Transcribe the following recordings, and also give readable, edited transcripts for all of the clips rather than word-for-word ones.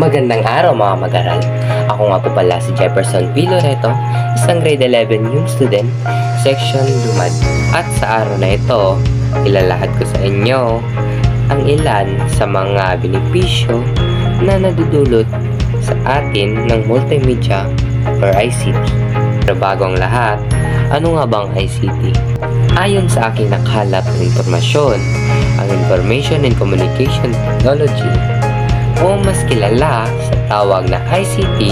Magandang araw mga mag-aral. Ako nga po pala si Jefferson P. Loreto, isang grade 11 yung student, section Lumad. At sa araw na ito, ilalahad ko sa inyo ang ilan sa mga benepisyo na nadudulot sa atin ng multimedia or ICT. Pero bago ang lahat, ano nga bang ICT? Ayon sa aking nakalap ng impormasyon, ang Information and Communication Technology o mas kilala sa tawag na ICT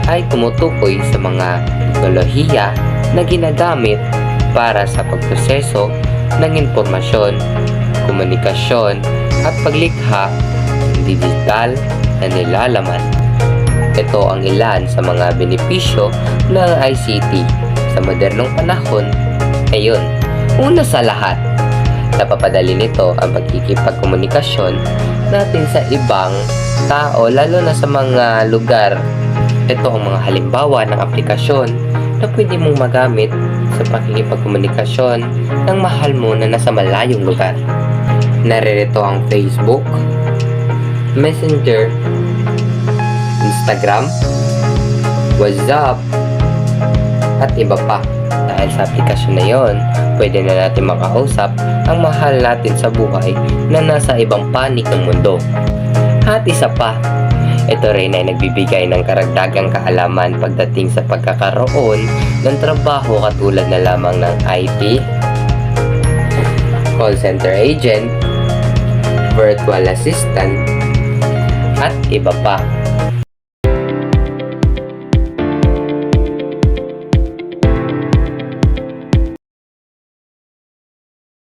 ay tumutukoy sa mga teknolohiya na ginagamit para sa pagproseso ng impormasyon, komunikasyon at paglikha ng digital na nilalaman. Ito ang ilan sa mga benepisyo ng ICT sa modernong panahon. Ngayon, una sa lahat, napapadali nito ang pagkikipagkomunikasyon natin sa ibang tao, lalo na sa mga lugar. Ito ang mga halimbawa ng aplikasyon na pwede mong magamit sa pakikipagkomunikasyon ng mahal mo na nasa malayong lugar. Naririto ang Facebook, Messenger, Instagram, WhatsApp, at iba pa. Dahil sa aplikasyon na yon, pwede na natin makausap ang mahal natin sa buhay na nasa ibang panig ng mundo. At isa pa, ito rin ay nagbibigay ng karagdagang kaalaman pagdating sa pagkakaroon ng trabaho katulad na lamang ng IT, call center agent, virtual assistant, at iba pa.